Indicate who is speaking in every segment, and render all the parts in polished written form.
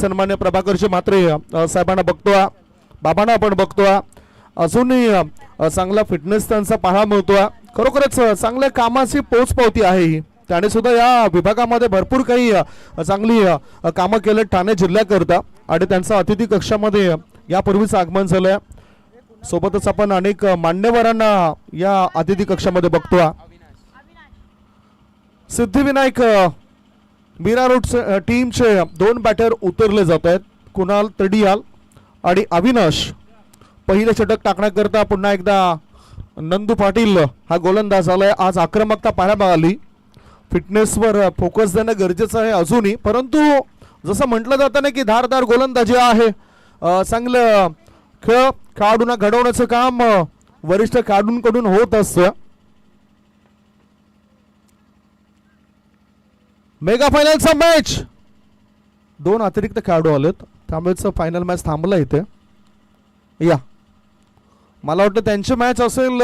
Speaker 1: सन्मान्य प्रभाकरजी म्हात्रे साहेबांना बघतोय, बाबांना आपण बघतोय, अजूनही चांगला फिटनेस त्यांचा पाहायला मिळतोय. खरोखरच चांगल्या कामाची पोचपावती आहे ही. त्याने सुद्धा या विभागामध्ये भरपूर काही चांगली कामं केले ठाणे जिल्ह्याकरता आणि त्यांचा अतिथी कक्षामध्ये यापूर्वीच आगमन झालंय. सोबतच आपण अनेक मान्यवरांना या अतिथी कक्षामध्ये बघतोय. सिद्धिविनायक मीरा रोड टीमचे 2 बॅटर उतरले जात आहेत, कुणाल तडियाल आणि अविनाश. पहिले षटक टाकण्याकरता पुन्हा एकदा नंदू पाटील हा गोलंदाज आलाय. आज आक्रमकता पाहायला मिळाली. फिटनेसवर फोकस देणं गरजेचं आहे अजूनही, परंतु जसं म्हटलं जातं ना की धारदार गोलंदाजी आहे, चांगलं खेळाडूंना घडवण्याचं काम वरिष्ठ खेळाडूंकडून होत असतं. मेगा फायनलचा मॅच 2 अतिरिक्त खेळाडू आलेत, त्यामुळेच फायनल मॅच थांबला इथे. या मला वाटतं त्यांची मॅच असेल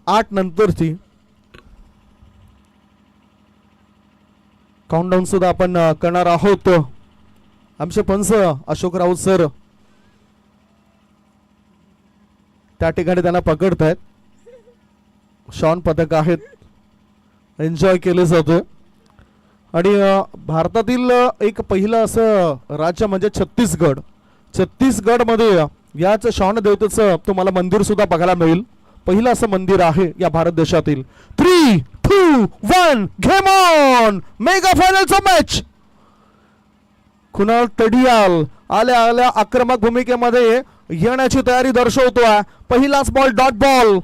Speaker 1: 8 नंतरची. काउंटडाऊन सुद्धा आपण करणार आहोत. आमचे पंच अशोक राऊत सर त्या ठिकाणी त्यांना पकडत आहेत. शॉन पदक आहेत, एन्जॉय केले जाते. आणि भारतातील एक पहिलं असं राज्य म्हणजे छत्तीसगड. छत्तीसगडमध्ये याच शॉन देवतेचं तुम्हाला मंदिर सुद्धा बघायला मिळेल. पहिलं असं मंदिर आहे या भारत देशातील. 3, 2, 1 गेम ऑन. मेगा फायनलचा मॅच. कुणाल तडियाल आल्या आल्या आक्रमक भूमिकेमध्ये येण्याची तयारी दर्शवतोय. पहिलाच बॉल डॉट बॉल.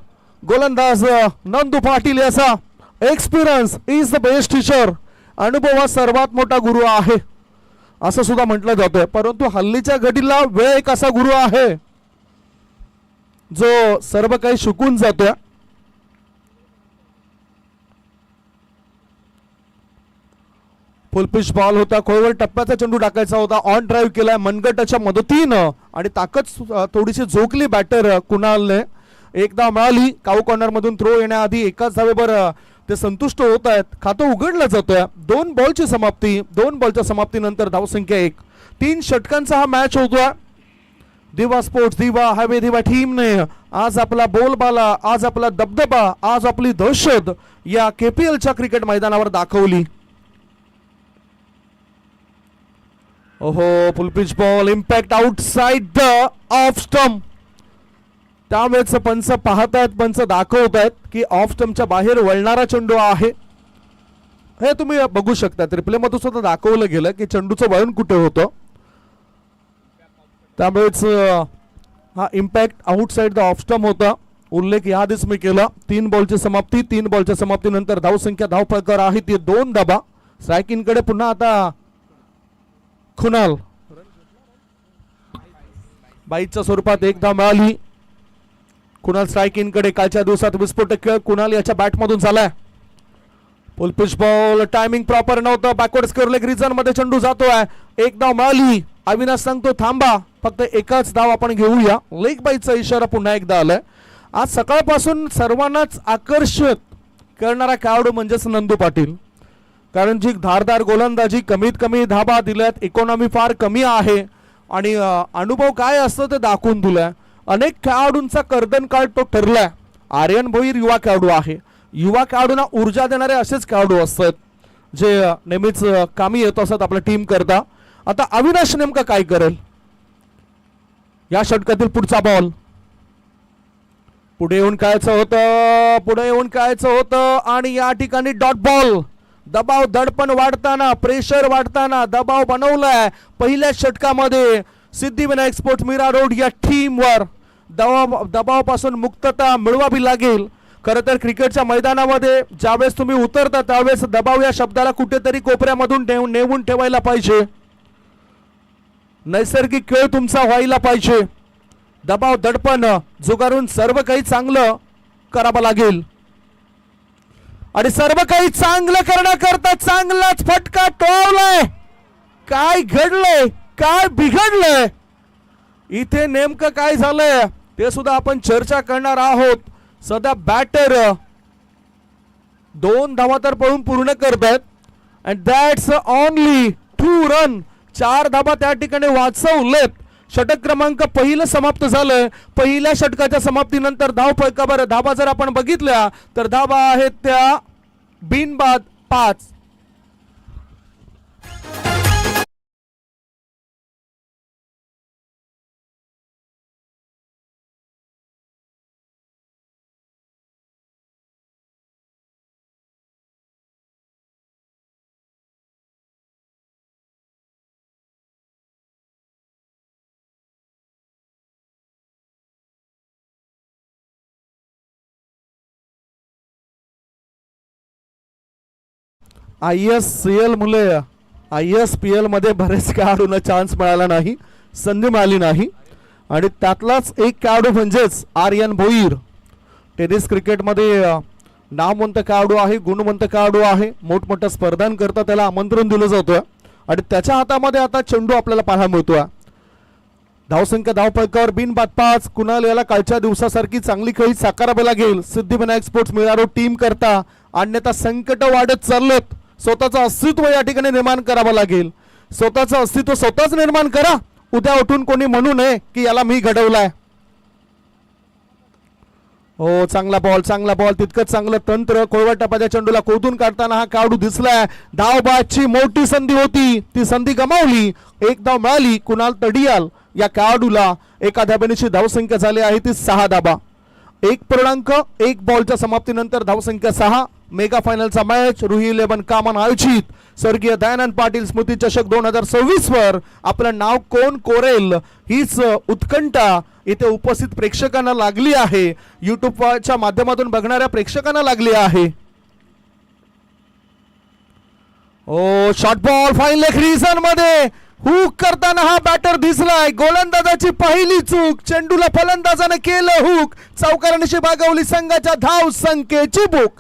Speaker 1: गोलंदाज नंदू पाटील याचा experience is the best teacher. अनुभव हा सर्वात मोठा गुरु आहे असं सुद्धा म्हटलं जातंय, परंतु हल्लीच्या घडीला वेळ एक असा गुरु आहे जो सर्व काही शिकून जातोय. फुल पिच बॉल होता, खोलवर टप्प्याचा चेंडू टाकायचा होता. ऑन ड्राईव्ह केलाय मनगटाच्या मदतीनं आणि ताकद थोडीशी झोकली बॅटर कुणालने. एकदा मिळाली काऊ कॉर्नर मधून थ्रो येण्याआधी एकाच धावेवर ते संतुष्ट होत आहेत. खातं उघडलं जातोय. 2 बॉलची समाप्ती. 2 बॉलच्या समाप्तीनंतर धावसंख्या 1. 3 षटकांचा हा मॅच होतोय. दिवा स्पोर्ट्स, दिवा हायवे दिवा टीमने आज आपला बोलबाला, आज आपला दबदबा, आज आपली दहशत या KPLच्या क्रिकेट मैदानावर दाखवली. ओहो, फुल pitch ball, impact outside the off stump. त्यावेळेस पंच पाहतायत, पंच दाखवतायत की ऑफ स्टंपच्या बाहेर वळणारा चेंडू आहे. हे तुम्ही बघू शकता. रिप्ले मध्ये सुद्धा दाखवलं गेलं की चेंडूचं वळण कुठे होतं. त्यामुळेच हा impact outside the off stump होता. उल्लेख याआधीच मी केला. 3 बॉलची समाप्ती. 3 बॉलच्या समाप्तीनंतर धावसंख्या धावफलकावर आहे ती 2 धावा. स्ट्रायकिंगकडे पुन्हा आता कुणाल. बाईच्या स्वरूपात 1 धाव मिळाली. कुणाल स्ट्रायकिंगकडे. कालच्या दिवसात विस्फोटक खेळ कुणाल याच्या बॅटमधून झालाय. फुल पिच बॉल. टायमिंग प्रॉपर नव्हतं. बॅकवर्ड स्क्वेअर लेग रिजन मध्ये चेंडू जातोय. 1 धाव मिळाली. अविनाश सांगतो थांबा, फक्त एकच धाव आपण घेऊया. लेग बाईचा इशारा पुन्हा एकदा आलाय. आज सकाळपासून सर्वांनाच आकर्षित करणारा खेळाडू म्हणजेच नंदू पाटील. कारण जी धारदार गोलंदाजी, कमीत कमी धाबा दिल्यात, इकॉनॉमी फार कमी आहे आणि अनुभव काय असतं ते दाखवून दिलाय. अनेक खेळाडूंचा कर्दनकाळ तो ठरलाय. आर्यन भोईर युवा खेळाडू आहे. युवा खेळाडूंना ऊर्जा देणारे असेच खेळाडू असतात जे नेहमीच कामी येत असतात आपल्या टीम करता. आता अविनाश नेमका काय करेल या षटकातील पुढचा बॉल. पुढे येऊन कायचं होतं, पुढे येऊन कायचं होतं आणि या ठिकाणी डॉट बॉल. दबाव दडपण वाढताना, प्रेशर वाढताना दबाव बनवलाय पहिल्या षटकामध्ये सिद्धिविनायक स्पोर्ट्स मीरा रोड या टीमवर. दबावापासून मुक्तता मिळवावी लागेल. खरं तर क्रिकेटच्या मैदानामध्ये ज्यावेळेस तुम्ही उतरता त्यावेळेस दबाव या शब्दाला कुठेतरी कोपऱ्यामधून नेऊन ठेवायला पाहिजे. नैसर्गिक खेळ तुमचा व्हायला पाहिजे. दबाव दडपण जुगारून सर्व काही चांगलं करावं लागेल आणि सर्व काही चांगलं करण्याकरता चांगलाच फटका टोळलाय. काय घडलंय, काय बिघडलंय, इथे नेमकं काय झालंय ते सुद्धा आपण चर्चा करणार आहोत. सध्या बॅटर 2 धावा तर पळून पूर्ण करतात अँड दॅट्स ओनली 2 रन. 4 धाबा त्या ठिकाणी वाचवलेत. षटक क्रमांक पहिलं समाप्त झालं. पहिल्या षटकाच्या समाप्तीनंतर धाव फलकावर धाबा जर आपण बघितल्या तर धाबा आहेत त्या बिनबाद 5. ISCL मुले ISPL मध्ये बरेच खेळाडूंना चान्स मिळाला नाही, संधी मिळाली नाही आणि त्यातलाच एक खेळाडू म्हणजेच आर्यन भोईर. टेनिस क्रिकेटमध्ये नामवंत खेळाडू आहे, गुणवंत खेळाडू आहे. मोठमोठ्या स्पर्धांकरता त्याला आमंत्रण दिलं जातं आणि त्याच्या हातामध्ये आता चेंडू आपल्याला पाहायला मिळतोय. धावसंख्या धावफलकावर बिनबाद 5. कुणाल याला कालच्या दिवसासारखी चांगली खेळी साकारावी लागेल सिद्धिविनायक स्पोर्ट्स मिरारो टीम करता, अन्यथा संकट वाढत चाललेत. स्वतःचं अस्तित्व या ठिकाणी निर्माण करावं लागेल. स्वतःचं अस्तित्व स्वतःच निर्माण करा. उद्या उठून कोणी म्हणू नये की याला मी घडवलाय. हो, चांगला बॉल तितकंच चांगलं तंत्र. कोळवट टप्प्याच्या चेंडूला कोदून काढताना हा खेळाडू दिसलाय. धावबादची मोठी संधी होती, ती संधी गमावली. एक धाव मिळाली कुणाल तडियाल या खेळाडूला. एका धाब्याची धावसंख्या झाली आहे ती 6 धाबा. 1.1 बॉलच्या समाप्तीनंतर धावसंख्या 6. मेगा फायनलचा मॅच रुही 11 कामान आयोजित स्वर्गीय दयानंद पाटील स्मृती चषक 2026 वर आपलं नाव कोण कोरेल हीच उत्कंठा इथे उपस्थित प्रेक्षकांना लागली आहे. युट्यूबच्या माध्यमातून बघणाऱ्या प्रेक्षकांना लागली आहे. Oh, short ball fine leg region मध्ये हुक करताना हा बॅटर दिसलाय. गोलंदाजाची पहिली चूक. चेंडूला फलंदाजाने केलं हुक. चौकारांशी भागवली संघाच्या धाव संख्येची बुक.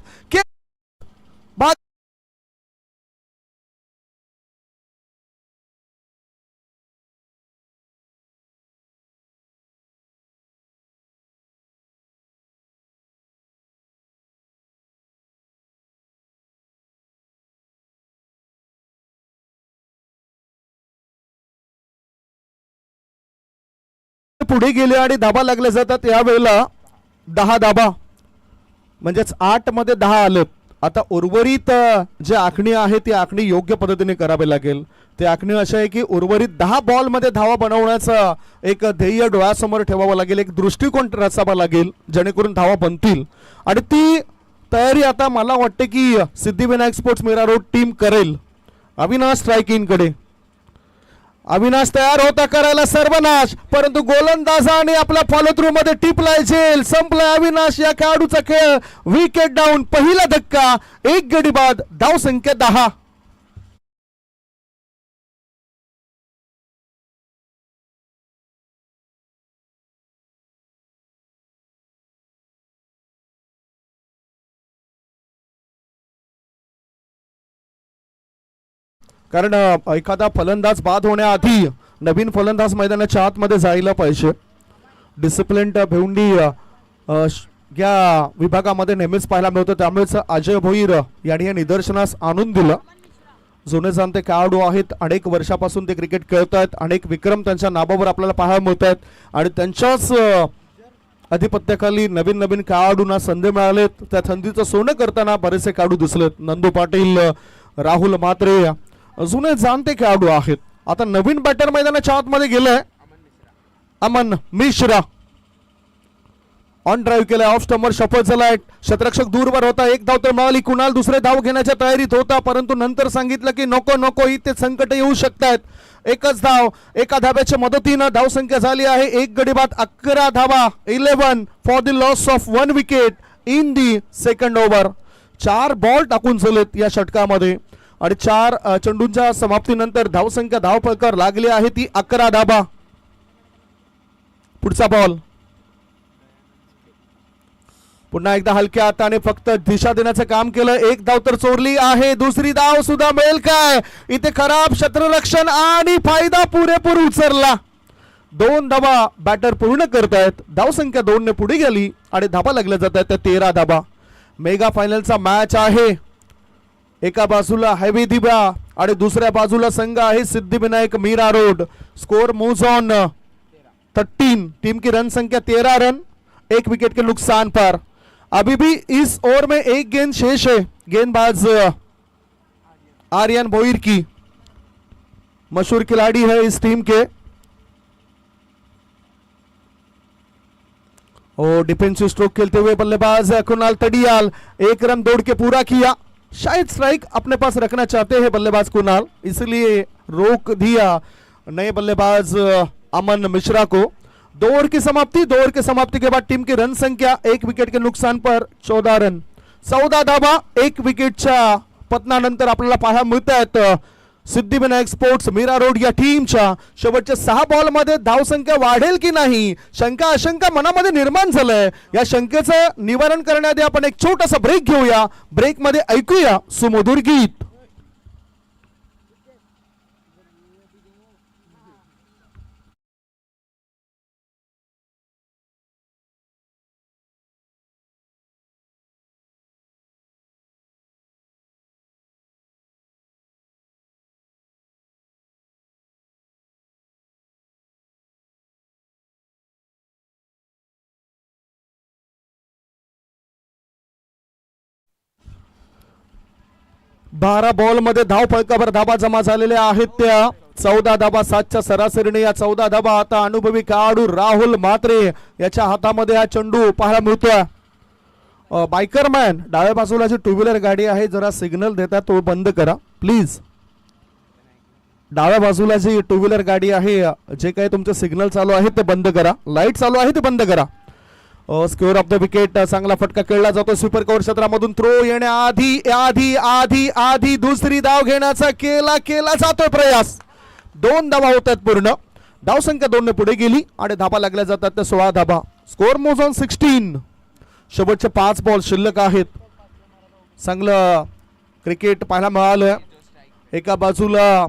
Speaker 1: पुढे गेले आणि धाबा लागले जातात. यावेळेला 10 धाबा म्हणजेच 8 मध्ये 10 आलेत. आता उर्वरित जे आखणी आहे ती आखणी योग्य पद्धतीने करावी लागेल. ते आखणी अशी आहे की उर्वरित 10 बॉल मध्ये धावा बनवण्याचा एक ध्येय डोळ्यासमोर ठेवावं लागेल, एक दृष्टिकोन रचावा लागेल जेणेकरून धावा बनतील. आणि ती तयारी आता मला वाटते की सिद्धिविनायक स्पोर्ट्स मिरारो टीम करेल. अविनाश स्ट्रायकिंग कडे. अविनाश तयार होता करायला सर्वनाश, परंतु गोलंदाजाने आपल्या फॉलो थ्रू मध्ये टिपलाय झेल. संपलाय अविनाश या खेळाडूचा खेळ. Wicket down. पहिला धक्का. 1 गडी बाद. धाव संख्या 10. कारण एखादा फलंदाज बाद होण्याआधी नवीन फलंदाज मैदानाच्या आतमध्ये जायला पाहिजे. डिसिप्लिन भेवंडी या विभागामध्ये नेहमीच पाहायला मिळतं. त्यामुळेच अजय भोईर यांनी हे निदर्शनास आणून दिलं. जुने जाणते खेळाडू आहेत. अनेक वर्षापासून ते क्रिकेट खेळत आहेत. अनेक विक्रम त्यांच्या नावावर आपल्याला पाहायला मिळत आहेत आणि त्यांच्याच अधिपत्याखाली नवीन नवीन खेळाडूंना संधी मिळालेत. त्या संधीचं सोनं करताना बरेचसे खेळाडू दिसलेत. नंदू पाटील, राहुल मात्रे जुने जाणते खेळाडू आहेत. आता नवीन बॅटर मैदानाच्या आतमध्ये गेलाय. अमन मिश्रा ऑन ड्राईव्ह केलाय. ऑफ स्टंपवर शफल झालाय. शतरक्षक दूरवर होता. 1 धाव तर मिळाली. कुणाल दुसरे धाव घेण्याच्या तयारीत होता, परंतु नंतर सांगितलं की नको नको, इथे संकट येऊ शकतात. एकच धाव. एका धाब्याच्या मदतीनं धावसंख्या झाली आहे 1 गडी बाद. 11 धावा. 11 for the loss of 1 wicket in the second over. 4 ball टाकून झालेत या षटकामध्ये आणि 4 चेंडूंच्या समाप्तीनंतर धावसंख्या धावफलकावर लागली आहे ती 11 धाबा. पुढचा बॉल. पुन्हा एकदा हलक्या हाताने फक्त दिशा देण्याचं काम केलं. 1 धाव तर चोरली आहे. दुसरी धाव सुद्धा मिळेल काय? इथे खराब क्षेत्ररक्षण आणि फायदा पुरेपूर उचलला. 2 धावा बॅटर पूर्ण करतायत. धावसंख्या 2 ने पुढे गेली आणि धाबा लागल्या जात आहेत त्या 13 धाबा. मेगा फायनलचा मॅच आहे. एका बाजूला हैवी दिबा आणि दुसऱ्या बाजूला संघ आहे Siddhivinayak Mira road. Score moves on 13. Team की रन संख्या 13 रन, 1 विकेट के नुकसान पर. अभी भी इस ओवर में एक गेंद शेष है. गेंदबाज आर्यन भोईर की, मशहूर खिलाड़ी है इस टीम के. और डिफेंसिव स्ट्रोक खेलते हुए बल्लेबाज कुणाल तडियाल, 1 रन दौड़ के पूरा किया. शायद स्ट्राइक अपने पास रखना चाहते हैं बल्लेबाज कुणाल, इसलिए रोक दिया नए बल्लेबाज अमन मिश्रा को. 2 ओवर की समाप्ति. 2 ओवर की समाप्ति के बाद टीम की रन संख्या 1 विकेट के नुकसान पर 14 रन, 14 धावा 1 विकेटच्या पतनानंतर आपल्याला पाहायला मिळत आहेत. सिद्धिविनायक स्पोर्ट्स मीरा रोड या टीमच्या शेवटच्या 6 बॉल मध्ये धावसंख्या वाढेल की नाही, शंका आशंका मनामध्ये निर्माण झालंय. या शंकेचं निवारण करण्याआधी आपण एक छोटासा ब्रेक घेऊया. ब्रेक मध्ये ऐकूया सुमधुर गीत. बारा बॉल मध्ये धाव फलकावर धाबा जमा झालेल्या आहेत त्या 14 धाबा 7च्या सरासरीने. या 14 धाबा आता अनुभवी खेळाडू राहुल म्हात्रे याच्या हातामध्ये हा चेंडू पाहायला मिळतोय. बायकरमॅन, डाव्या बाजूला जी 2 व्हीलर गाडी आहे जरा सिग्नल देता तो बंद करा प्लीज. डाव्या बाजूला जी 2 व्हीलर गाडी आहे, जे काही तुमचे सिग्नल चालू आहे ते बंद करा. लाईट चालू आहे ते बंद करा. Score of the wicket. चांगला फटका खेळला जातो सुपर कव्हर क्षेत्रामधून. थ्रो येण्याआधी आधी आधी आधी दुसरी धाव घेण्याचा केला जातोय प्रयास. 2 धावा होत आहेत पूर्ण. धाव संख्या 2 ने पुढे गेली आणि धाबा लागल्या जातात त्या 16 धाबा. Score moves on 16. शेवटचे 5 बॉल शिल्लक आहेत. चांगलं क्रिकेट पाहायला मिळालं. एका बाजूला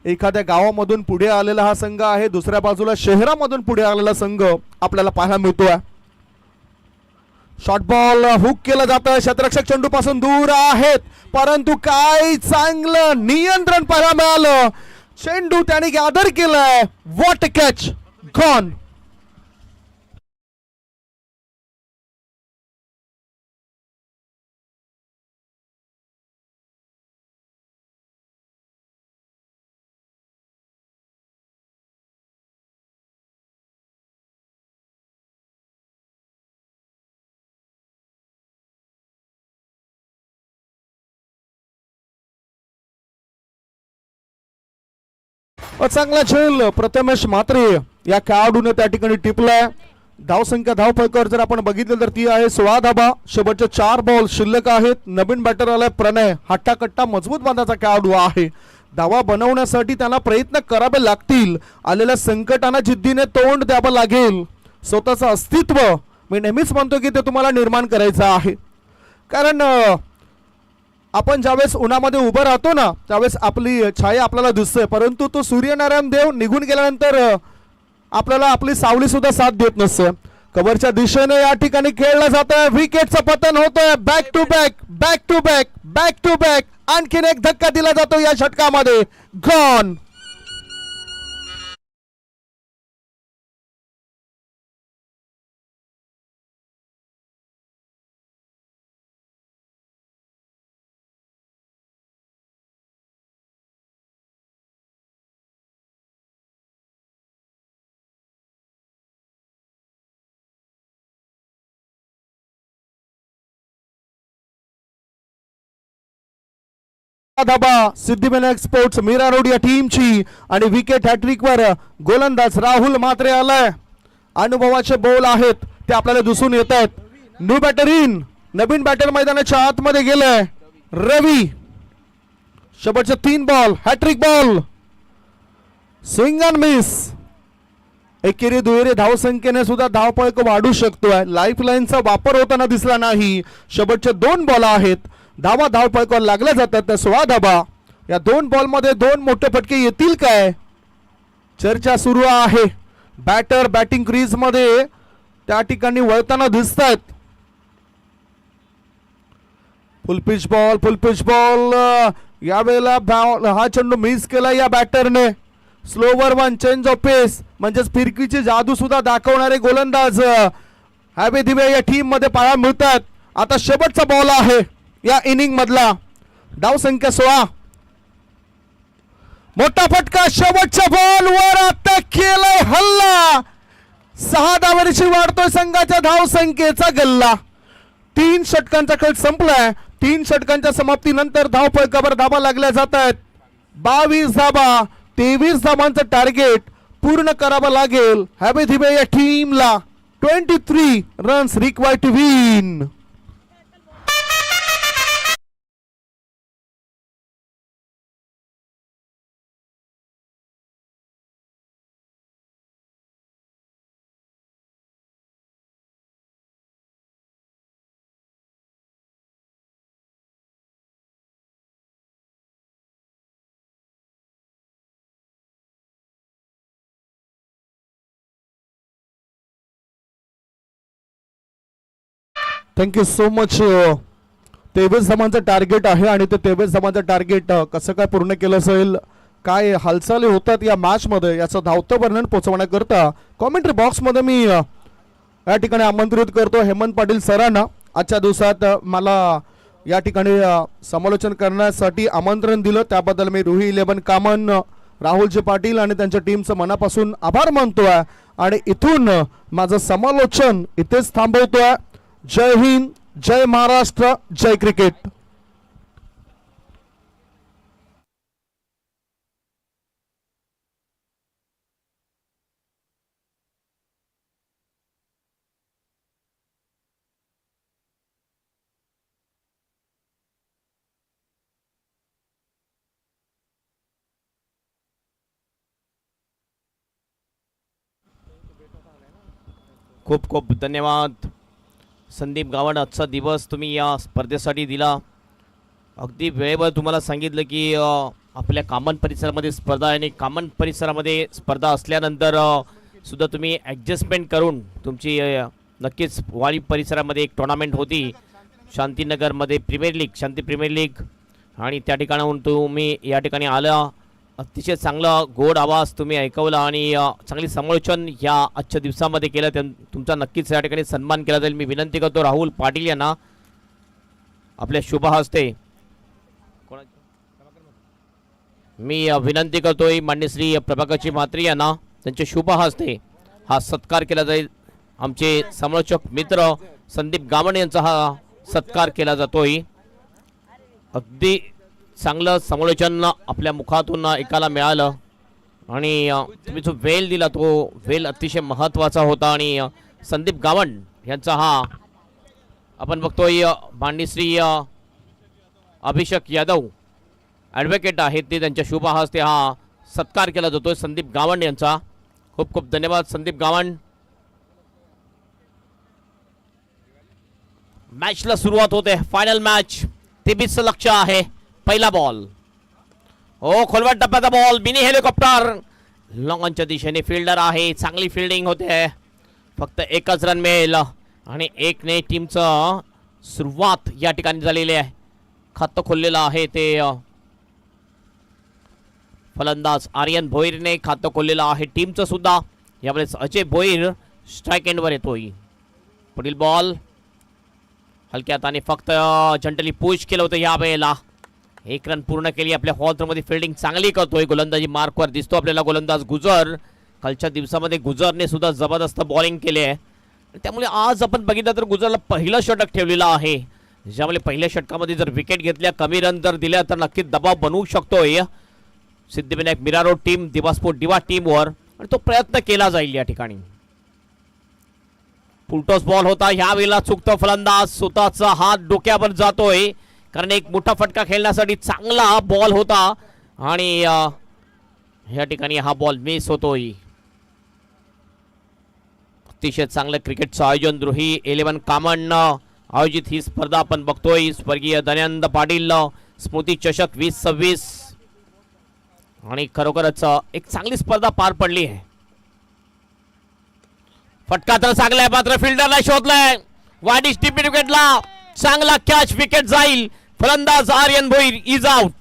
Speaker 1: एखाद्या गावामधून पुढे आलेला हा संघ आहे, दुसऱ्या बाजूला शहरामधून पुढे आलेला संघ आपल्याला पाहायला मिळतोय. शॉर्ट बॉल हुक केलं जातं. क्षेत्ररक्षक चेंडू पासून दूर आहेत, परंतु काय चांगलं नियंत्रण पाहायला मिळालं. चेंडू त्याने गॅदर केलाय. What catch, gone. चांगला झेल प्रथमेश म्हात्रे या खेळाडूने त्या ठिकाणी टिपलाय. धावसंख्या धाव फलकावर जर आपण बघितलं तर ती आहे 16 धाबा. शेवटचे 4 बॉल शिल्लक आहेत. नवीन बॅटर आलाय प्रणय. हट्टाकट्टा मजबूत बांधाचा खेळाडू आहे. धावा बनवण्यासाठी त्यांना प्रयत्न करावे लागतील. आलेल्या संकटांना जिद्दीने तोंड द्यावं लागेल. स्वतःचं अस्तित्व मी नेहमीच म्हणतो की ते तुम्हाला निर्माण करायचं आहे. कारण आपण ज्यावेळेस उन्हामध्ये उभं राहतो ना, त्यावेळेस आपली छाया आपल्याला दिसते, परंतु तो सूर्यनारायण देव निघून गेल्यानंतर आपल्याला आपली सावली सुद्धा साथ देत नसते. कव्हरच्या दिशेने या ठिकाणी खेळलं जातंय. विकेटचं पतन होतंय. Back to back, back to back, back to back. आणखीन एक धक्का दिला जातो या षटकामध्ये. Gone. Dhaba Siddhivinayak sports Mira road या टीमची. आणि विकेट हॅट्रिक वर गोलंदाज राहुल म्हात्रे आलाय. अनुभवाचे बॉल आहेत ते आपल्याला दिसून येत आहेत. New batter in. नवीन बॅटर मैदानाच्या आतमध्ये गेलाय रवी. शेवटचे 3 ball hat-trick ball. Swing and miss. एकेरी दुहेरी धावसंख्येने सुद्धा धावफलक वाढू शकतोय. लाईफ लाईनचा वापर होताना दिसला नाही. शेवटचे 2 बॉल आहेत. धावा धावफलकावर लागल्या जातात त्या 16 धाबा. या 2 बॉल मध्ये 2 मोठे फटके येतील काय, चर्चा सुरू आहे. बॅटर बॅटिंग क्रीज मध्ये त्या ठिकाणी वळताना दिसतात. फुल पिच बॉल यावेळेला हा चेंडू मिस केला या बॅटरने. स्लोवर वन, चेंज ऑफ पेस, म्हणजेच फिरकीची जादू सुद्धा दाखवणारे गोलंदाज हॅबी दिवे या टीम मध्ये पाहायला मिळतात. आता शेवटचा बॉल आहे या इनिंग मधला. डाव संख्या 16. मोठा फटका, शेवटच्या बॉल वर आता केलाय हल्ला. 6 धावांची वाढतोय संघाच्या धाव संख्येचा गल्ला. 3 षटकांचा खेळ संपलाय. 3 षटकांच्या समाप्तीनंतर धावफलकावर धावा लागल्या जात आहेत. 22 धावा, 23 धावांचं टार्गेट पूर्ण करावं लागेल हॅबी दिवे या टीमला. 23 runs required to win. Thank you so much. 23 धावांचं टार्गेट आहे आणि ते 23 धावांचं टार्गेट कसं काय पूर्ण केलं असेल, काय हालचाली होतात या मॅच मध्ये याचं धावतं वर्णन पोहोचवण्याकरता कॉमेंट्री बॉक्स मध्ये मी या ठिकाणी आमंत्रित करतो हेमंत पाटील सरांना. आजच्या दिवसात मला या ठिकाणी समालोचन करण्यासाठी आमंत्रण दिलं त्याबद्दल मी रुही 11 कामन, राहुलजी पाटील आणि त्यांच्या टीमचं मनापासून आभार मानतोय आणि इथून माझं समालोचन इथेच थांबवतोय. जय हिंद, जय महाराष्ट्र, जय क्रिकेट.
Speaker 2: खूप खूप धन्यवाद संदीप गावंड. आजचा दिवस तुम्ही या स्पर्धेसाठी दिला. अगदी वेळेवर तुम्हाला सांगितलं की आपल्या कामन परिसरामध्ये स्पर्धा आहे आणि कामन परिसरामध्ये स्पर्धा असल्यानंतर सुद्धा तुम्ही ॲडजस्टमेंट करून तुमची नक्कीच वाडी परिसरामध्ये एक टुर्नामेंट होती शांतीनगरमध्ये प्रीमियर लीग, शांती प्रीमियर लीग, आणि त्या ठिकाणाहून तुम्ही या ठिकाणी आला. अतिशय चांगला गोड आवाज तुम्ही ऐकवला आणि चांगली समालोचन ह्या आजच्या दिवसामध्ये केलं. तुमचा नक्कीच या ठिकाणी सन्मान केला जाईल. मी विनंती करतो राहुल पाटील यांना आपल्या शुभ हस्ते, मी विनंती करतोय मान्यश्री प्रभाकरजी म्हात्रे यांना त्यांच्या शुभ हस्ते हा सत्कार केला जाईल. आमचे समालोचक मित्र संदीप गावंड यांचा हा सत्कार केला जातोय. अगदी चांगलं समालोचन आपल्या मुखातून ऐकायला मिळालं आणि तुम्ही जो वेल दिला तो वेल अतिशय महत्त्वाचा होता. आणि संदीप गावंड यांचा हा आपण बघतोय मान्यश्री अभिषेक यादव ॲडव्होकेट आहेत ते, त्यांच्या शुभ हस्ते हा सत्कार केला जातोय संदीप गावंड यांचा. खूप खूप धन्यवाद संदीप गावंड. मॅचला सुरुवात होते. फायनल मॅच 23 लक्ष आहे. पहिला बॉल, हो खोलवट टप्प्याचा बॉल, मिनी हेलिकॉप्टर लॉंगच्या दिशेने फिल्डर आहे, चांगली फिल्डिंग होते. फक्त एकच रन मिळेल आणि 1ने टीमचं सुरुवात या ठिकाणी झालेली आहे. खातं खोललेलं आहे ते फलंदाज आर्यन भोईरने खातं खोललेलं आहे टीमचं सुद्धा. यावेळेस अजय भोईर स्ट्राईक एंडवर येतोय. पुढील बॉल हलक्या हाताने फक्त जंटली पुश केलं होतं. या वेळेला 1 रन पूर्ण केली. आपल्या हॉलमध्ये फिल्डिंग चांगली करतोय. गोलंदाजी मार्कवर दिसतो आपल्याला गोलंदाज गुजर. कालच्या दिवसामध्ये गुजरने सुद्धा जबरदस्त बॉलिंग केली आहे. त्यामुळे आज आपण बघितलं तर गुजरला पहिलं षटक ठेवलेलं आहे, ज्यामुळे पहिल्या षटकामध्ये जर विकेट घेतल्या, कमी रन जर दिल्या तर नक्कीच दबाव बनवू शकतोय सिद्धिविनायक मिरारो टीम, दिवास्पोर्ट दिवा टीमवर, आणि तो प्रयत्न केला जाईल. या ठिकाणी फुलटॉस बॉल होता. ह्या वेळेला चुकतो फलंदाज, स्वतःचा हात डोक्यावर जातोय कारण एक मोठा फटका खेळण्यासाठी चांगला बॉल होता आणि या ठिकाणी हा बॉल मिस होतोय. अतिशय चांगलं क्रिकेटचं आयोजन रुही 11 कामन आयोजित ही स्पर्धा आपण बघतोय. स्वर्गीय दयानंद पाटील स्मृती चषक 2026 आणि खरोखरच एक चांगली स्पर्धा पार पडली आहे. फटका तर चांगला आहे, मात्र फिल्डरला शोधलाय. वाईड टीप विकेटला चांगला कॅच, विकेट जाईल. फलंदाज आर्यन भोईर इज आउट.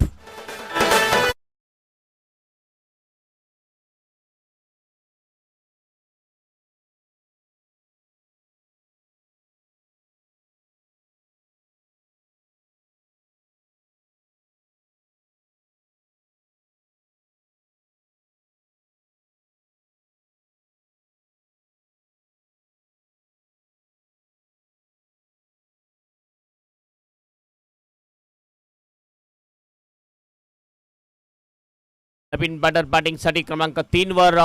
Speaker 2: नवीन बॅटर बॅटिंग साठी क्रमांक 3 वर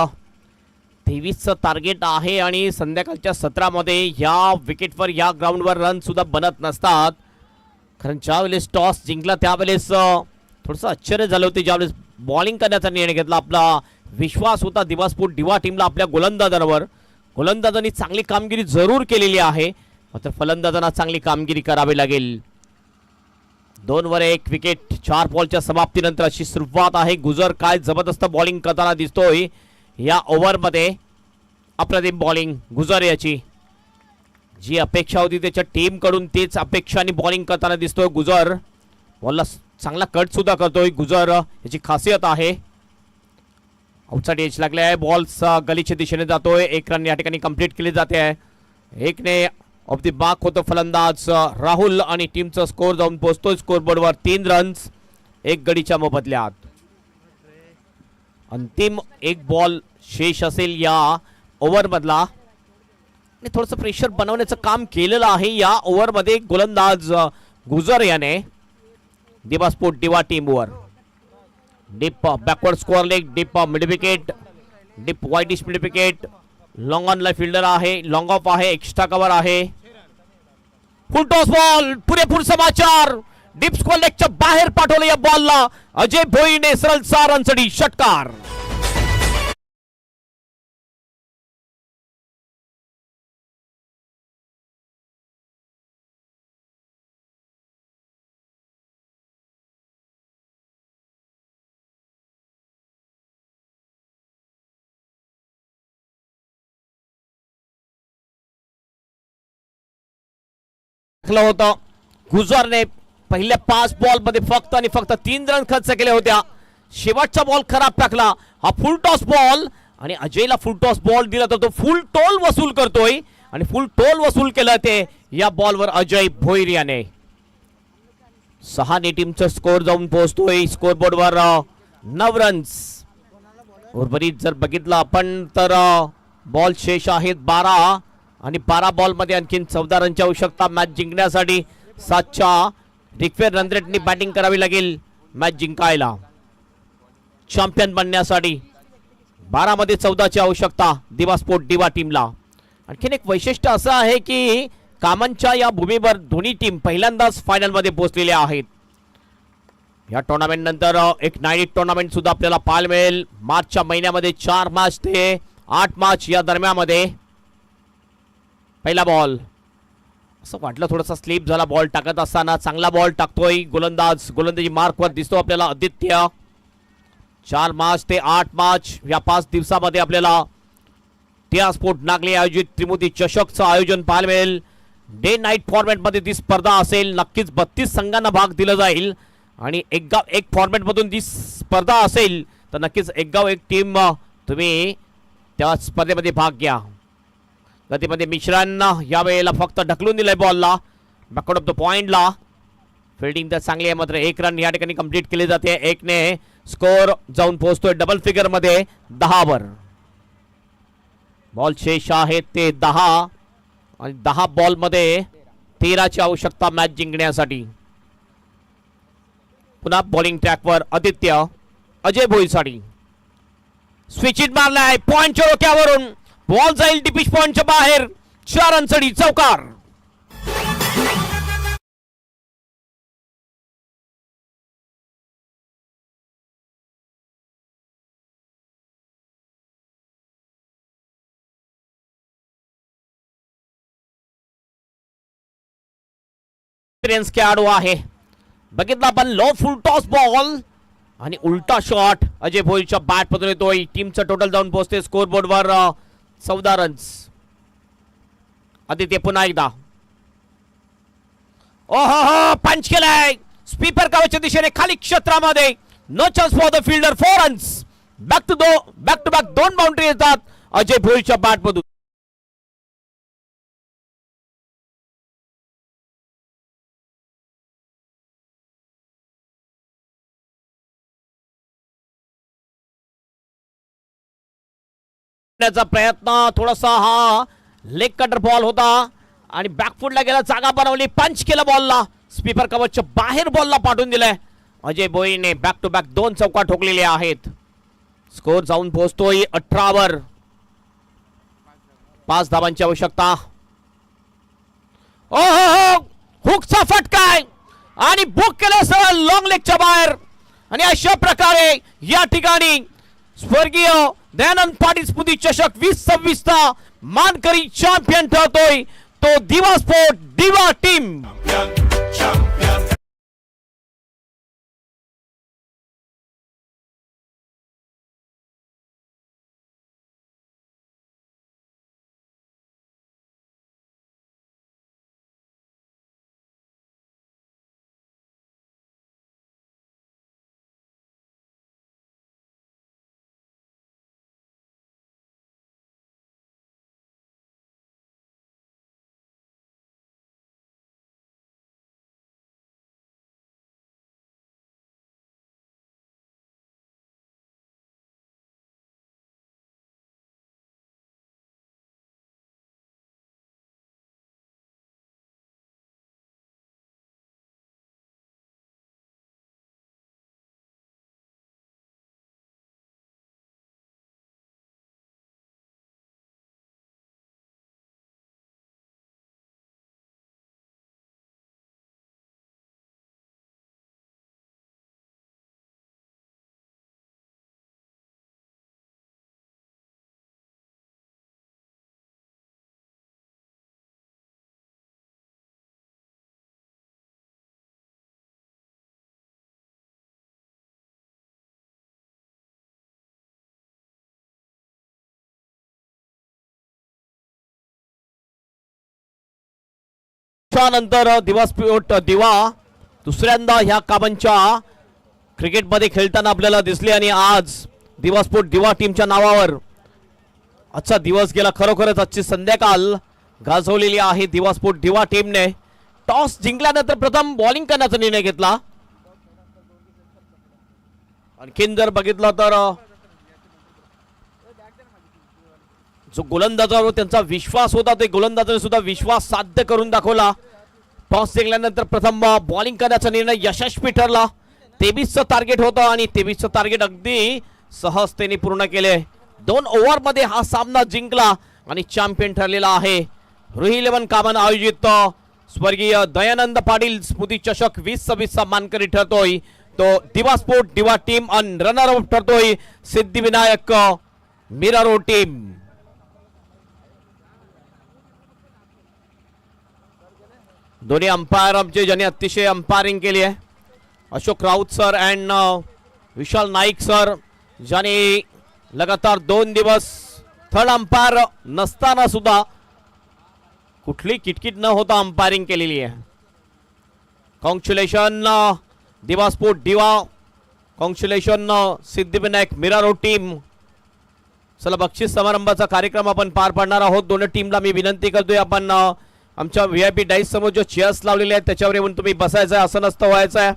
Speaker 2: 23चं टार्गेट आहे आणि संध्याकाळच्या सत्रामध्ये या विकेटवर या ग्राउंडवर रन सुद्धा बनत नसतात. कारण ज्यावेळेस टॉस जिंकला त्यावेळेस थोडंसं आश्चर्य झालं होते ज्यावेळेस बॉलिंग करण्याचा निर्णय घेतला. आपला विश्वास होता दिवसपूर दिवा टीमला आपल्या गोलंदाजांवर. गोलंदाजांनी चांगली कामगिरी जरूर केलेली आहे, मात्र फलंदाजांना चांगली कामगिरी करावी लागेल. 2 वर 1 विकेट. 4 बॉलच्या समाप्तीनंतर अशी सुरुवात आहे. गुजर काय जबरदस्त बॉलिंग करताना दिसतोय या ओव्हरमध्ये. अप्रतिम बॉलिंग गुजर याची. जी अपेक्षा होती त्याच्या टीम कडून तेच अपेक्षाने बॉलिंग करताना दिसतोय गुजर. बॉलला चांगला कट सुद्धा करतोय गुजर, याची खासियत आहे. आउटसाइड एज लागले आहे. बॉल गलीच्या दिशेने जातोय. 1 रन या ठिकाणी कंप्लीट केली जाते आहे. 1 ने ऑफ द मार्क होतो फलंदाज राहुल आणि टीमचा स्कोर जाऊन पोहोचतोय स्कोरबोर्डवर 3 रन्स 1 गडीच्या मोबदल्यात. अंतिम 1 बॉल शेष असेल या ओव्हर मधला आणि थोडंसं प्रेशर बनवण्याचं काम केलेलं आहे या ओव्हर मध्ये गोलंदाज गुजर याने. दिवसपूर दिवा टीमवर deep backward square leg, deep mid wicket, deep wideish mid wicket. Long on ला फिल्डर आहे, लॉंग ऑफ आहे, एक्स्ट्रा कव्हर आहे. फुल टॉस बॉल, पुरेपूर समाचार. डीप स्क्वेअर लेगच्या बाहेर पाठवलं या बॉलला. अजय भोईने सरळ 6 रनसाठी षटकार. होतं गुजरने पहिल्या 5 बॉल मध्ये फक्त आणि फक्त 3 रन खर्च केले होत्या. शेवटचा बॉल खराब टाकला. हा फुल टॉस बॉल आणि अजयला फुल टॉस बॉल दिला तर तो फुल टोल वसूल करतोय आणि फुल टोल वसूल केलं ते या बॉलवर अजय भोईर याने. 6 ने टीमचा स्कोर जाऊन पोहोचतोय स्कोरबोर्डवर 9 रन्स. उर्वरित जर बघितलं आपण तर बॉल शेष आहेत 12 आणि 12 बॉल मध्ये आणखीन 14 रनची आवश्यकता मॅच जिंकण्यासाठी. 7च्या रिक्वेअर रन रेटनी बॅटिंग करावी लागेल मॅच जिंकायला. चॅम्पियन बनण्यासाठी 12 मध्ये 14ची आवश्यकता दिवसपूर दिवा टीमला. आणखीन एक वैशिष्ट्य असं आहे की कामांच्या या भूमीवर दोन्ही टीम पहिल्यांदाच फायनल मध्ये पोहोचलेल्या आहेत. या टुर्नामेंट नंतर एक नाईट टुर्नामेंट सुद्धा आपल्याला पाहायला मिळेल मार्चच्या महिन्यामध्ये. 4 मार्च ते 8 मार्च या दरम्यानमध्ये. पहिला बॉल असं वाटलं थोडासा स्लिप झाला बॉल टाकत असताना. चांगला बॉल टाकतोय गोलंदाजी मार्कवर दिसतो आपल्याला आदित्य. 4 मार्च ते 8 मार्च या 5 दिवसामध्ये आपल्याला टिया स्पोर्ट नागले आयोजित त्रिमूर्ती चषकचं आयोजन पाहायला मिळेल. डे नाईट फॉर्मॅट मध्ये ती स्पर्धा असेल. नक्कीच 32 संघांना भाग दिला जाईल आणि एक गाव एक फॉर्मॅट मधून ती स्पर्धा असेल तर नक्कीच एक गाव एक टीम तुम्ही त्या स्पर्धेमध्ये भाग घ्या. गतीमध्ये मिश्रांना यावेळेला फक्त ढकलून दिलंय बॉलला बॅकवर्ड ऑफ द पॉइंटला. फिल्डिंग तर चांगली आहे मात्र 1 रन या ठिकाणी कंप्लीट केली जाते. 1 ने स्कोर जाऊन पोहोचतोय डबल फिगर मध्ये 10 वर. बॉल शेष आहेत ते 10 आणि 10 बॉल मध्ये 13ची आवश्यकता मॅच जिंकण्यासाठी. पुन्हा बॉलिंग ट्रॅकवर आदित्य अजय भोईसाठी. स्विच इट मारलाय पॉइंटच्या रोक्यावरून. बॉल जाईल डिपिश पॉइंटच्या बाहेर. 4 रनसाठी चौकार. खेळाडू आहे. बघितलं आपण लो फुल टॉस बॉल आणि उलटा शॉट अजय भोईरच्या बॅट मधून येतोय. टीमचं टोटल जाऊन पोहोचते स्कोरबोर्डवर 14 रन्स. आदित्य पुन्हा एकदा ओहो पंच केलाय. स्पीपर कव्हरच्या दिशेने खाली क्षेत्रामध्ये no chance for the fielder, 4 runs. Back to back 2 boundary येतात अजय भोईरच्या बॅट मधून. प्रयत्न, थोडासा हा लेग कटर बॉल होता आणि बॅकफुटला गेला, जागा बनवली, पंच केला बॉलला, स्पीपर कव्हरच्या बाहेर बॉलला पाठवून दिलाय अजय भोईरने. बॅक टू बॅक 2 चौका ठोकलेले आहेत. स्कोर जाऊन पोहोचतोय 18 वर. 5 धावांची आवश्यकता. ओ हुकचा फटकाय आणि बुक केलं सरळ लॉंग लेगच्या बाहेर. आणि अशा प्रकारे या ठिकाणी स्वर्गीय दयानंद पाटील स्मृती चषक 2026 चा मानकरी चॅम्पियन ठरतोय तो दिवा स्पोर्ट दिवा टीम. नंतर दिवा स्पोर्ट दिवा दुसऱ्यांदा ह्या कामांच्या क्रिकेटमध्ये खेळताना आपल्याला दिसले आणि आज दिवा स्पोर्ट दिवा टीमच्या नावावर आजचा दिवस गेला. खरोखरच आजची संध्याकाळ गाजवलेली आहे दिवा स्पोर्ट दिवा टीमने. टॉस जिंकल्यानंतर प्रथम बॉलिंग करण्याचा निर्णय घेतला. आणखीन जर बघितलं तर जो गोलंदाजावर त्यांचा विश्वास होता ते गोलंदाजाने सुद्धा विश्वास साध्य करून दाखवला. टॉस जिंकल्यानंतर प्रथम बॉलिंग करण्याचा निर्णय यशस्वी ठरला. 23चं टार्गेट होतं आणि 23चं टार्गेट अगदी सहजतेने पूर्ण केले. 2 ओव्हरमध्ये हा सामना जिंकला आणि चॅम्पियन ठरलेला आहे. रुही 11 कामन आयोजित स्वर्गीय दयानंद पाटील स्मृती चषक 2026 चा मानकरी ठरतोय तो दिवा स्पोर्ट दिवा टीम आणि रनर अप ठरतोय सिद्धिविनायक मिरारो टीम. दोन्ही अंपायर आमचे ज्यांनी अतिशय अंपायरिंग केली आहे Ashok Raut sir and Vishal Naik sir ज्यांनी लगातार 2 दिवस थर्ड अंपायर नसताना सुद्धा कुठली किटकिट न होता अंपायरिंग केलेली आहे. कॉंग्रॅच्युलेशन दिवा स्पोर्ट दिवा, कॉंग्रॅच्युलेशन सिद्धिविनायक मिरारो टीम. चला बक्षीस समारंभाचा कार्यक्रम आपण पार पाडणार आहोत. दोन्ही टीमला मी विनंती करतोय आपण आमच्या व्हीआयपी डाईस समोर जो चेअर्स लावलेले आहेत त्याच्यावर येऊन तुम्ही बसायचं आहे, असं नसतं व्हायचं आहे.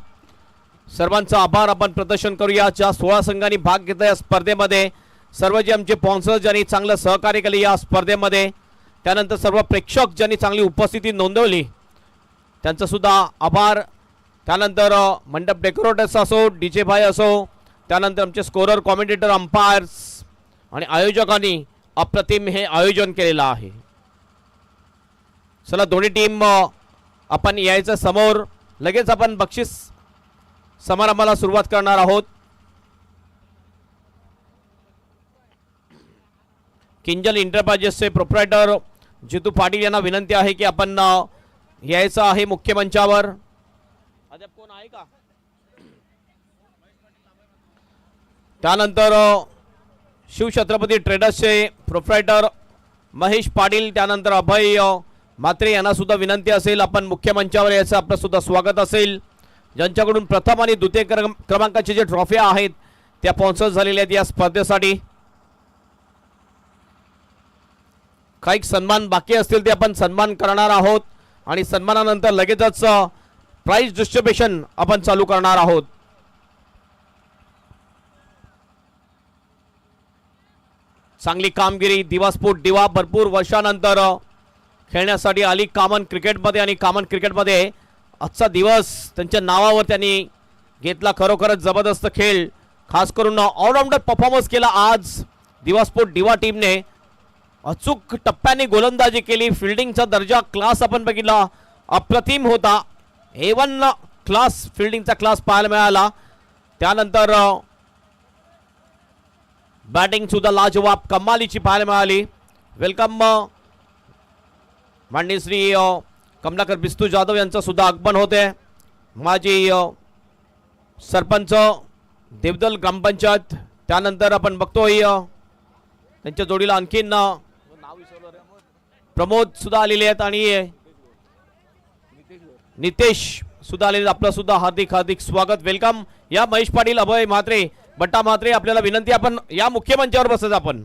Speaker 2: सर्वांचा आभार आपण प्रदर्शन करूया. ज्या 16 संघांनी भाग घेतला या स्पर्धेमध्ये, सर्व जे आमचे स्पॉन्सर्स ज्यांनी चांगलं सहकार्य केले या स्पर्धेमध्ये, त्यानंतर सर्व प्रेक्षक ज्यांनी चांगली उपस्थिती नोंदवली त्यांचा सुद्धा आभार. त्यानंतर मंडप डेकोरेटर्स असो, डीजे भाई असो, त्यानंतर आमचे स्कोरर, कॉमेंटेटर, अंपायर्स आणि आयोजकांनी अप्रतिम हे आयोजन केलेलं आहे. चला दोन्ही टीम आपण यायचं समोर. लगेच आपण बक्षीस समारंभाला सुरुवात करणार आहोत. किंजल इंटरप्राइजेसचे प्रोप्रायटर जितू पाटील यांना विनंती आहे की आपण यायचं आहे मुख्य मंचावर. अद्याप कोण आहे का? त्यानंतर शिवछत्रपती ट्रेडर्सचे प्रोप्रायटर महेश पाटील, त्यानंतर अभय म्हात्रे यांना सुद्धा विनंती असेल आपण मुख्य मंचावर यायचं, आपलं सुद्धा स्वागत असेल. ज्यांच्याकडून प्रथम आणि द्वितीय क्रमांकाचे जे ट्रॉफ्या आहेत त्या स्पॉन्सर झालेल्या आहेत या स्पर्धेसाठी. काही सन्मान बाकी असतील ते आपण सन्मान करणार आहोत आणि सन्मानानंतर लगेचच प्राइज डिस्ट्रीब्युशन आपण चालू करणार आहोत. चांगली कामगिरी दिवा स्पोर्ट दिवा भरपूर वर्षानंतर खेळण्यासाठी आली कॉमन क्रिकेटमध्ये आणि कॉमन क्रिकेटमध्ये आजचा दिवस त्यांच्या नावावर त्यांनी घेतला. खरोखरच जबरदस्त खेळ, खास करून ऑलराऊंडर परफॉर्मन्स केला आज दिवा स्पोर्ट दिवा टीमने. अचूक टप्प्याने गोलंदाजी केली. फिल्डिंगचा दर्जा क्लास आपण बघितला, अप्रतिम होता. A1 क्लास फिल्डिंगचा क्लास पाहायला मिळाला. त्यानंतर बॅटिंग सुद्धा लाजवाब कमालीची पाहायला मिळाली. वेलकम माननीय श्री कमलाकर बिस्तू जाधव यांचं सुद्धा आगमन होते. माजी सरपंच देवदल ग्रामपंचायत, त्यानंतर आपण बघतोय त्यांच्या जोडीला आणखीन प्रमोद सुद्धा आलेले आहेत आणि नितेश सुद्धा आलेले. आपलं सुद्धा हार्दिक हार्दिक स्वागत, वेलकम. या महेश पाटील, अभय म्हात्रे, बट्टा म्हात्रे, आपल्याला विनंती, आपण या मुख्य मंचावर बसायचं. आपण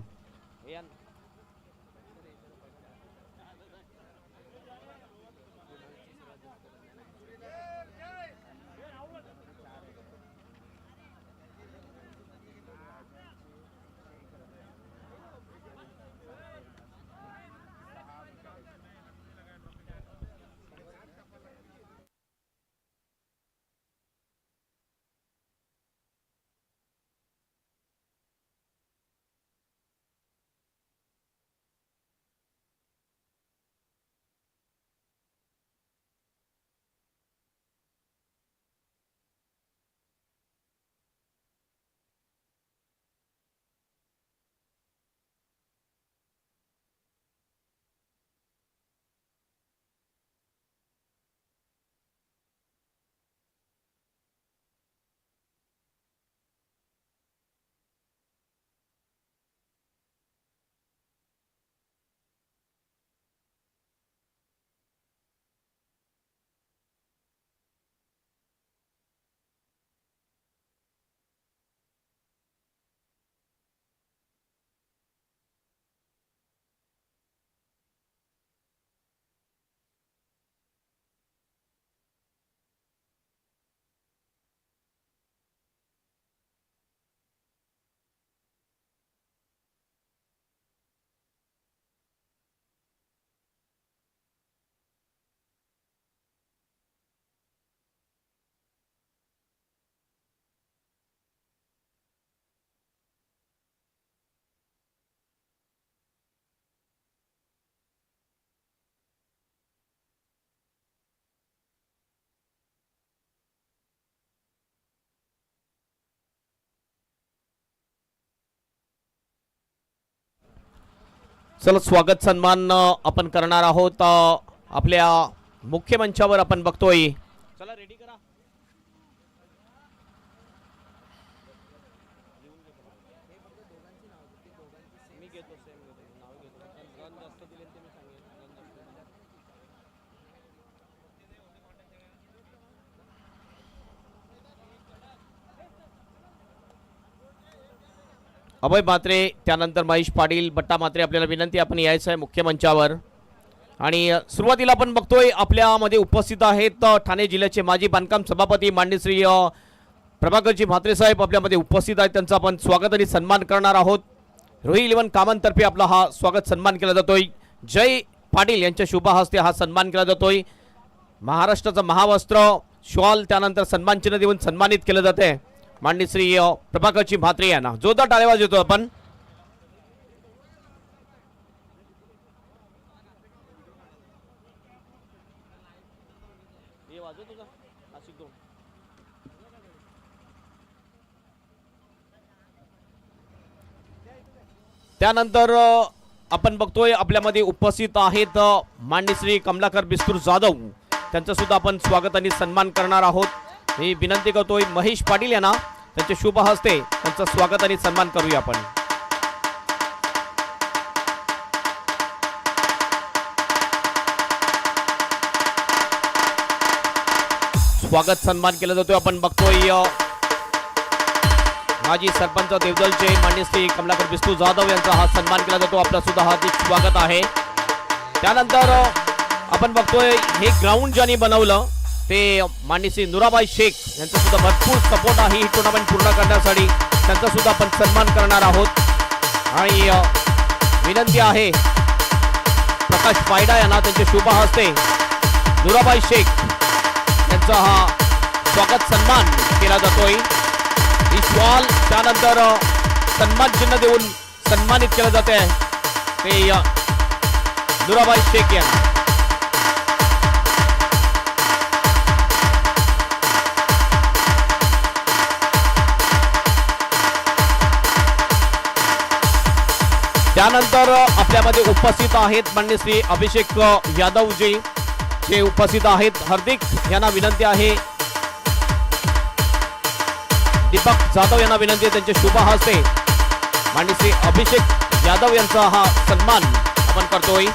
Speaker 2: चला स्वागत सन्मान आपण करणार आहोत आपल्या मुख्य मंचावर. आपण बघतोय, चला रेडी करा. अभय म्हात्रे, त्यानंतर महेश पाटील, बट्टा म्हात्रे, आपल्याला विनंती, आपण यायचं आहे मुख्य मंचावर. आणि सुरुवातीला आपण बघतोय आपल्यामध्ये उपस्थित आहेत ठाणे जिल्ह्याचे माजी बांधकाम सभापती माननीय श्री प्रभाकरजी म्हात्रे साहेब आपल्यामध्ये उपस्थित आहेत. त्यांचं आपण स्वागत आणि सन्मान करणार आहोत. रोही 11 कामांतर्फे आपला हा स्वागत सन्मान केला जातोय. जय पाटील यांच्या शुभ हस्ते हा सन्मान केला जातोय. महाराष्ट्राचं महावस्त्र शॉल, त्यानंतर सन्मानचिन्ह देऊन सन्मानित केलं जाते माननीय श्री प्रभाकरजी म्हात्रे यांना. जोरदार टाळ्या देतो आपण. त्यानंतर आपण बघतोय आपल्यामध्ये उपस्थित आहेत माननीय श्री कमलाकर बिस्तूर जाधव, त्यांचं सुद्धा आपण स्वागत आणि सन्मान करणार आहोत. मी विनंती करतोय महेश पाटील यांना, त्यांच्या शुभ हस्ते त्यांचं स्वागत आणि सन्मान करूया आपण. स्वागत सन्मान केला जातोय. आपण बघतोय माजी सरपंच देवदलचे माननीय श्री कमलाकर विष्णू जाधव यांचा हा सन्मान केला जातो. आपलं सुद्धा हार्दिक स्वागत आहे. त्यानंतर आपण बघतोय हे ग्राउंड ज्यांनी बनवलं ते माननीय श्री नुराबाई शेख यांचा सुद्धा भरपूर सपोर्ट आहे ही टुर्नामेंट पूर्ण करण्यासाठी. त्यांचा सुद्धा आपण सन्मान करणार आहोत. आणि विनंती आहे प्रकाश पायडा यांना त्यांच्या शुभ हस्ते नुराबाई शेख यांचा हा स्वागत सन्मान केला जातोय. ही शॉल त्यानंतर सन्मान चिन्ह देऊन सन्मानित केलं जाते आहे ते नुराबाई शेख यांना. त्यानंतर आपल्यामध्ये उपस्थित आहेत माननीय श्री अभिषेक यादवजी जे उपस्थित आहेत. हार्दिक यांना विनंती आहे. दीपक जाधव यांना विनंती आहे त्यांच्या शुभ हस्ते माननीय श्री अभिषेक यादव यांचा हा सन्मान आपण करतोय.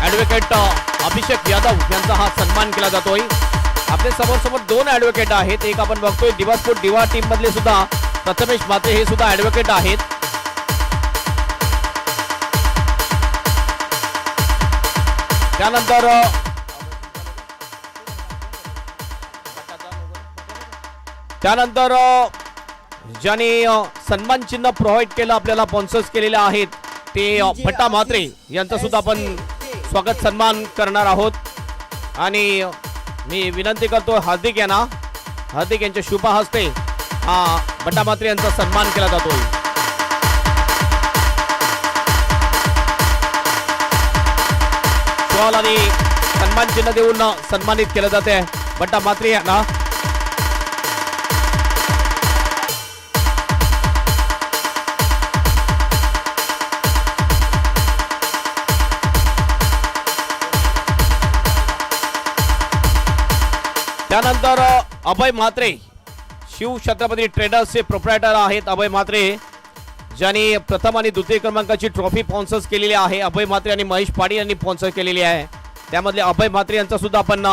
Speaker 2: ॲडव्होकेट अभिषेक यादव यांचा हा सन्मान केला जातोय. आपले समोर दोन ॲडव्होकेट आहेत. एक आपण बघतोय दिवासपूर दिवा टीम मधले सुद्धा प्रथमेश माते हे सुद्धा ॲडव्होकेट आहेत. त्यानंतर ज्यांनी सन्मान चिन्ह प्रोव्हाइड केलं आपल्याला स्पॉन्सर्स केलेले आहेत ते भट्टा म्हात्रे यांचा सुद्धा आपण स्वागत सन्मान करणार आहोत. आणि मी विनंती करतो हार्दिक यांच्या शुभ हस्ते हा भट्टा म्हात्रे यांचा सन्मान केला जातोय. शॉल आणि सन्मान चिन्ह देऊन सन्मानित केलं जाते भट्टा म्हात्रे यांना. त्यानंतर अभय म्हात्रे शिव छत्रपती ट्रेडर्सचे प्रोप्रायटर आहेत. अभय म्हात्रे ज्यांनी प्रथम आणि द्वितीय क्रमांकाची ट्रॉफी स्पॉन्सर्स केलेली आहे. अभय म्हात्रे आणि महेश पाटील यांनी स्पॉन्सर केलेली आहे. त्यामधले अभय म्हात्रे यांचा सुद्धा आपण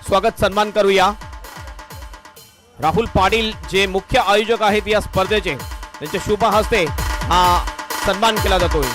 Speaker 2: स्वागत सन्मान करूया. राहुल पाटील जे मुख्य आयोजक आहेत या स्पर्धेचे त्यांच्या शुभ हस्ते हा सन्मान केला जातोय.